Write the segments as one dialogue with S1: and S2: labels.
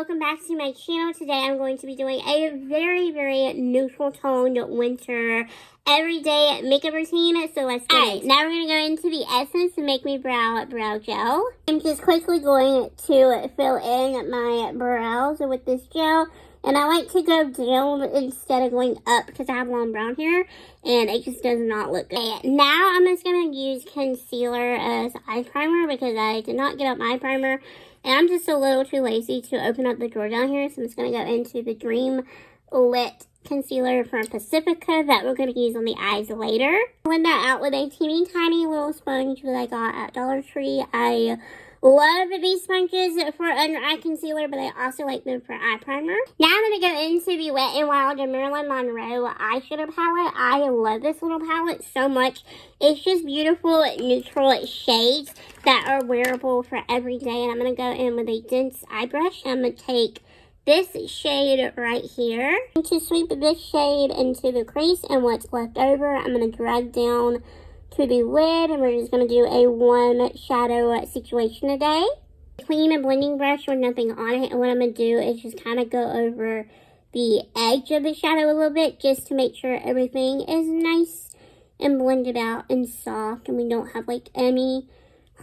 S1: welcome back to my channel. Today I'm going to be doing a very neutral toned winter everyday makeup routine. So let's get it. Now we're going to go into the Essence Make Me Brow Gel. I'm just quickly going to fill in my brows with this gel. And I like to go down instead of going up because I have long brown hair and it just does not look good. Okay, now I'm just going to use concealer as eye primer because I did not get up my primer. And I'm just a little too lazy to open up the drawer down here. So I'm just going to go into the Dreamlit concealer from Pacifica that we're going to use on the eyes later. Blend that out with a teeny tiny little sponge that I got at Dollar Tree. I love these sponges for under eye concealer, but I also like them for eye primer. Now I'm going to go into the Wet n Wild Marilyn Monroe eyeshadow palette. I love this little palette so much. It's just beautiful neutral shades that are wearable for every day. And I'm going to go in with a dense eye brush. I'm going to take this shade right here. I'm going to sweep this shade into the crease, and what's left over, I'm going to drag down to the lid, and we're just going to do a one shadow situation a day. Clean a blending brush with nothing on it, and what I'm going to do is just kind of go over the edge of the shadow a little bit just to make sure everything is nice and blended out and soft and we don't have like any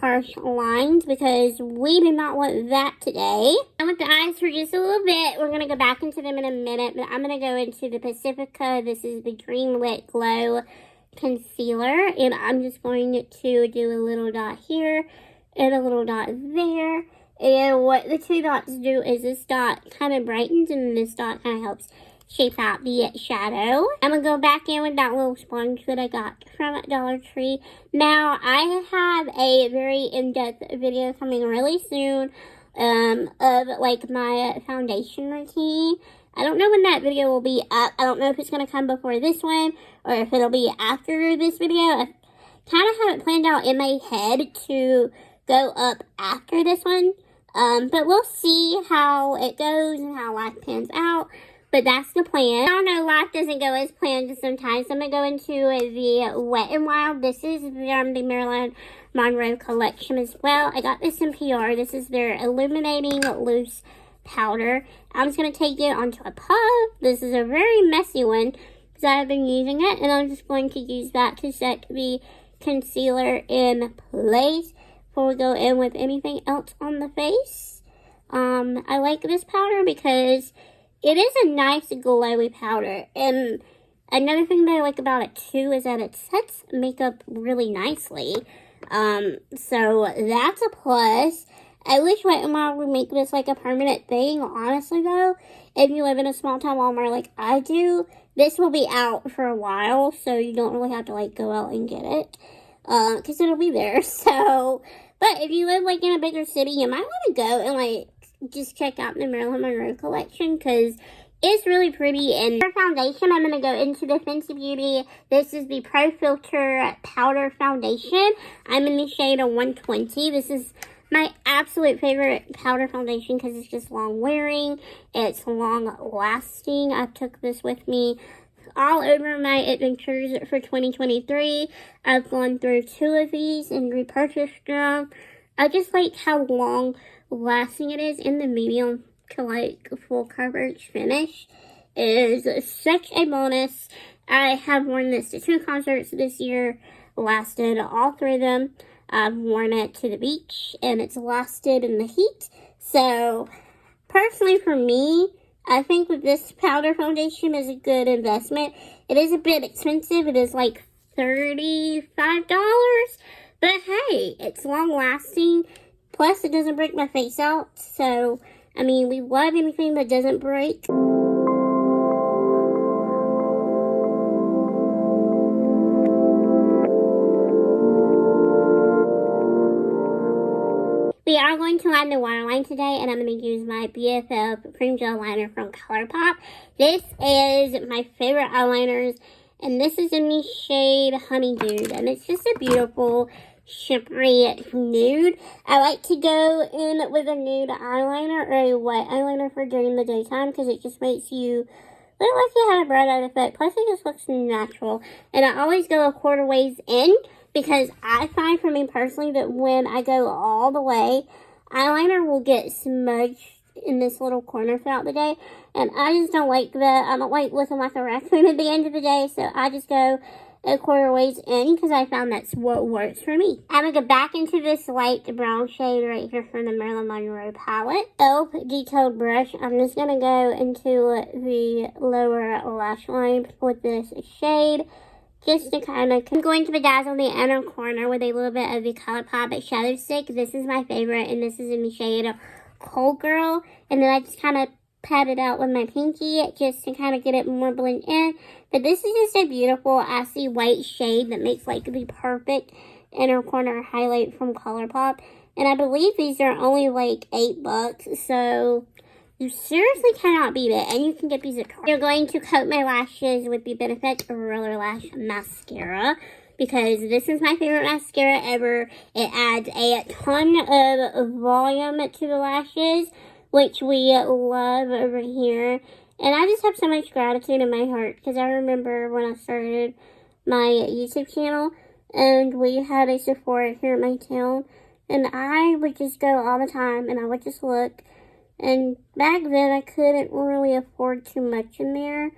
S1: harsh lines because we do not want that today. And with the eyes for just a little bit, we're going to go back into them in a minute, but I'm going to go into the Pacifica. This is the Dreamlit Glow concealer, and I'm just going to do a little dot here and a little dot there. And what the two dots do is this dot kind of brightens and this dot kind of helps shape out the shadow. I'm going to go back in with that little sponge that I got from Dollar Tree. Now, I have a very in-depth video coming really soon of like my foundation routine. I don't know when that video will be up. I don't know if it's going to come before this one or if it'll be after this video. I kind of have it planned out in my head to go up after this one. But we'll see how it goes and how life pans out. But that's the plan. I don't know, life doesn't go as planned sometimes. So I'm going to go into the Wet n Wild. This is from the Marilyn Monroe collection as well. I got this in PR. This is their Illuminating Loose Powder. I'm just going to take it onto a puff. This is a very messy one because I've been using it. And I'm just going to use that to set the concealer in place before we go in with anything else on the face. I like this powder because it is a nice glowy powder, and another thing that I like about it too is that it sets makeup really nicely. So that's a plus. I wish Wet n Wild would make this like a permanent thing. Honestly though, if you live in a small town Walmart like I do, this will be out for a while, so you don't really have to like go out and get it, because it'll be there. So, but if you live like in a bigger city, you might want to go and like just check out the Marilyn Monroe collection because it's really pretty. And for foundation, I'm going to go into the Fenty Beauty. This is the Pro Filter Powder Foundation. I'm in the shade of 120. This is my absolute favorite powder foundation because it's just long wearing. It's long lasting. I took this with me all over my adventures for 2023. I've gone through 2 of these and repurchased them. I just like how long lasting it is, in the medium to like full coverage finish is such a bonus. I have worn this to 2 concerts this year, lasted all 3 of them. I've worn it to the beach and it's lasted in the heat. So personally for me, I think that this powder foundation is a good investment. It is a bit expensive. It is like $35, but hey, it's long lasting. Plus, it doesn't break my face out. So, I mean, we love anything that doesn't break. We are going to line the waterline today, and I'm going to use my BFF Cream Gel Liner from Colourpop. This is my favorite eyeliners, and this is in the shade Honeydude, and it's just a beautiful shimmery nude. I like to go in with a nude eyeliner or a white eyeliner for during the daytime because it just makes you look like you have a bright eye effect. Plus, it just looks natural. And I always go a quarter ways in because I find for me personally that when I go all the way, eyeliner will get smudged in this little corner throughout the day. And I just don't like that. I don't like looking like a raccoon at the end of the day. So I just go a quarter ways in because I found that's what works for me. I'm going to go back into this light brown shade right here from the Marilyn Monroe palette. e.l.f. detailed brush. I'm just going to go into the lower lash line with this shade. Just to kind of, I'm going to bedazzle the inner corner with a little bit of the Colourpop shadow stick. This is my favorite, and this is in the shade Cold Girl. And then I just kind of pat it out with my pinky just to kind of get it more blend in. But this is just a beautiful icy white shade that makes like the perfect inner corner highlight from Colourpop. And I believe these are only like $8, so you seriously cannot beat it. And you can get these at Tarte. You're going to coat my lashes with the Benefit Roller Lash Mascara, because this is my favorite mascara ever. It adds a ton of volume to the lashes, which we love over here. And I just have so much gratitude in my heart, because I remember when I started my YouTube channel, and we had a Sephora here in my town, and I would just go all the time, and I would just look. And back then, I couldn't really afford too much in there.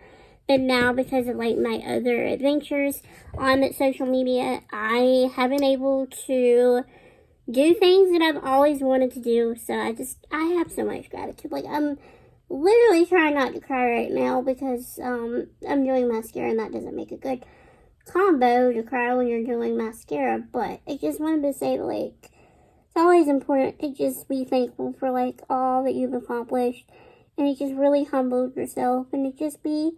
S1: But now, because of like my other adventures on social media, I have been able to do things that I've always wanted to do. So I have so much gratitude. Like, I'm literally trying not to cry right now because I'm doing mascara, and that doesn't make a good combo to cry when you're doing mascara. But I just wanted to say, like, it's always important to just be thankful for, like, all that you've accomplished. And it just really humbled yourself. And it just be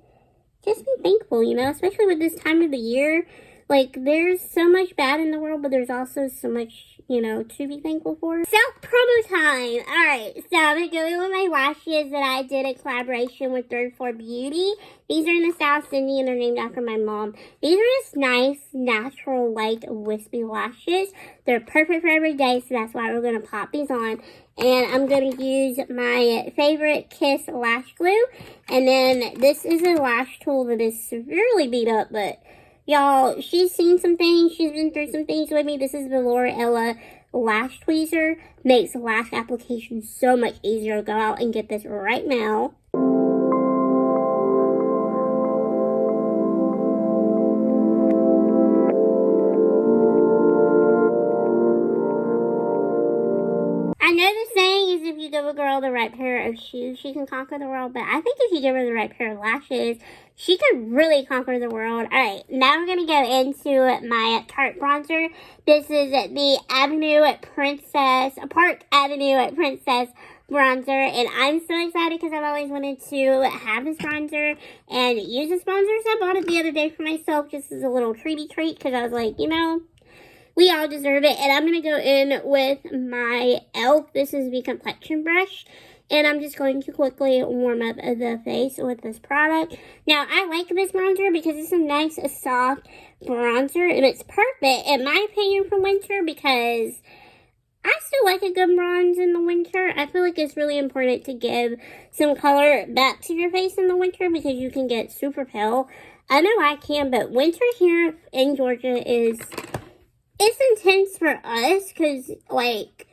S1: thankful, you know? Especially with this time of the year. Like, there's so much bad in the world, but there's also so much, you know, to be thankful for. Self-promo time! Alright, so I'm going to go in with my lashes that I did a collaboration with Third Floor Beauty. These are in the style Cindy, and they're named after my mom. These are just nice, natural, light, wispy lashes. They're perfect for every day, so that's why we're going to pop these on. And I'm going to use my favorite Kiss lash glue. And then this is a lash tool that is severely beat up, but y'all, she's seen some things. She's been through some things with me. This is the Ella Lash Tweezer. Makes lash application so much easier. Go out and get this right now. I know the saying is if you give a girl the right pair of shoes, she can conquer the world. But I think if you give her the right pair of lashes, she could really conquer the world. Alright, now we're going to go into my Tarte bronzer. This is the Park Avenue Princess bronzer. And I'm so excited because I've always wanted to have this bronzer and use this bronzer. So I bought it the other day for myself just as a little treat because I was like, you know, we all deserve it. And I'm going to go in with my e.l.f. This is the complexion brush. And I'm just going to quickly warm up the face with this product. Now, I like this bronzer because it's a nice, soft bronzer. And it's perfect, in my opinion, for winter because I still like a good bronze in the winter. I feel like it's really important to give some color back to your face in the winter because you can get super pale. I know I can, but winter here in Georgia it's intense for us because, like,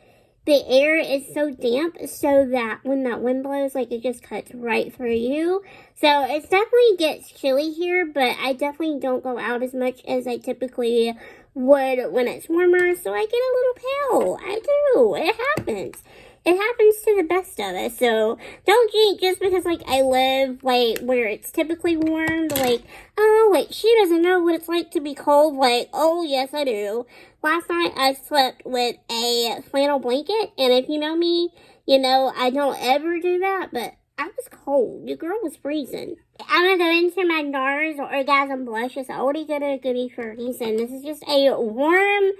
S1: the air is so damp so that when that wind blows, like, it just cuts right through you. So it definitely gets chilly here, but I definitely don't go out as much as I typically would when it's warmer. So I get a little pale. I do. It happens. It happens to the best of us. So don't think just because, like, I live, like, where it's typically warm, like, oh, like, she doesn't know what it's like to be cold. Like, oh, yes, I do. Last night, I slept with a flannel blanket, and if you know me, you know I don't ever do that, but I was cold. The girl was freezing. I'm going to go into my Nars Orgasm Blush. It's already good and a goodie for a reason. This is just a warm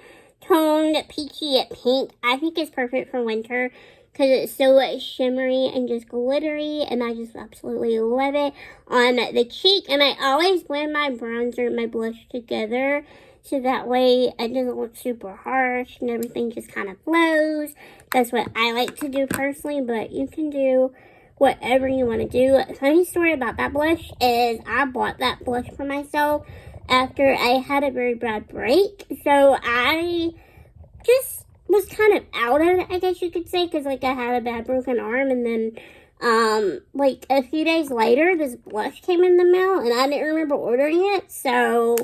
S1: toned peachy pink. I think it's perfect for winter because it's so shimmery and just glittery, and I just absolutely love it on the cheek. And I always blend my bronzer and my blush together so that way it doesn't look super harsh and everything just kind of flows. That's what I like to do personally, but you can do whatever you want to do. A funny story about that blush is I bought that blush for myself after I had a very bad break. So I just was kind of out of it, I guess you could say, because, like, I had a bad broken arm, and then, like, a few days later, this blush came in the mail, and I didn't remember ordering it, so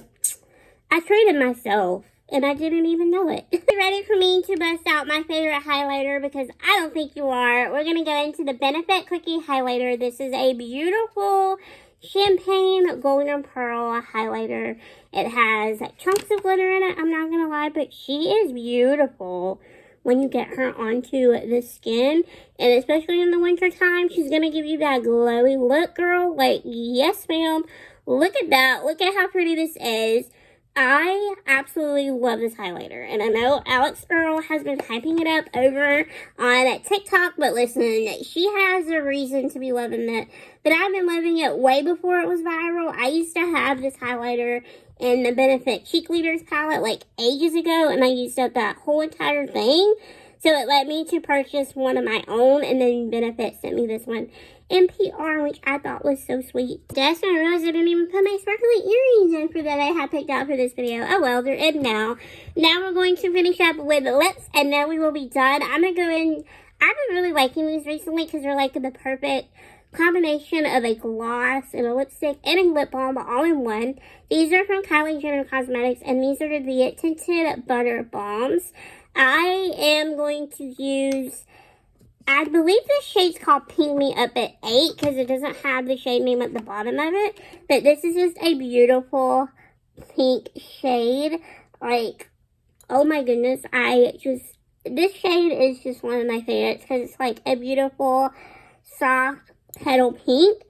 S1: I treated myself, and I didn't even know it. You ready for me to bust out my favorite highlighter? Because I don't think you are. We're going to go into the Benefit Cookie Highlighter. This is a beautiful champagne golden pearl highlighter. It has chunks of glitter in it, I'm not gonna lie, but she is beautiful when you get her onto the skin, and especially in the winter time, she's gonna give you that glowy look, girl. Like, yes ma'am, look at that, look at how pretty this is. I absolutely love this highlighter, and I know Alex Earl has been hyping it up over on TikTok, but listen, she has a reason to be loving it, but I've been loving it way before it was viral. I used to have this highlighter in the Benefit Cheek Leaders palette like ages ago, and I used up that whole entire thing, so it led me to purchase one of my own, and then Benefit sent me this one in PR, which I thought was so sweet. Just I realized I didn't even put my sparkly earrings in for that I had picked out for this video. Oh well, they're in now. Now we're going to finish up with the lips, and then we will be done. I'm going to go in. I've been really liking these recently because they're like the perfect combination of a gloss and a lipstick and a lip balm all in one. These are from Kylie Jenner Cosmetics, and these are the Tinted Butter Balms. I am going to use, I believe this shade's called Pink Me Up at 8 because it doesn't have the shade name at the bottom of it. But this is just a beautiful pink shade. Like, oh my goodness, this shade is just one of my favorites because it's like a beautiful, soft petal pink.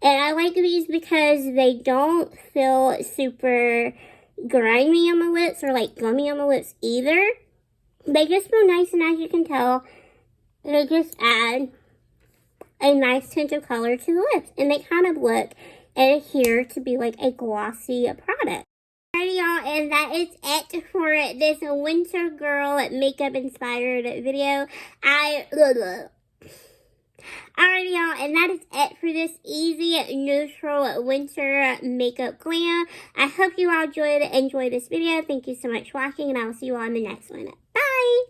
S1: And I like these because they don't feel super grimy on the lips or like gummy on the lips either. They just feel nice, and as you can tell, they just add a nice tint of color to the lips, and they kind of look and adhere to be like a glossy product. Alrighty y'all, and that is it for this winter girl makeup inspired video. Alrighty y'all, and that is it for this easy, neutral winter makeup glam. I hope you all enjoyed this video. Thank you so much for watching, and I will see you all in the next one. Bye!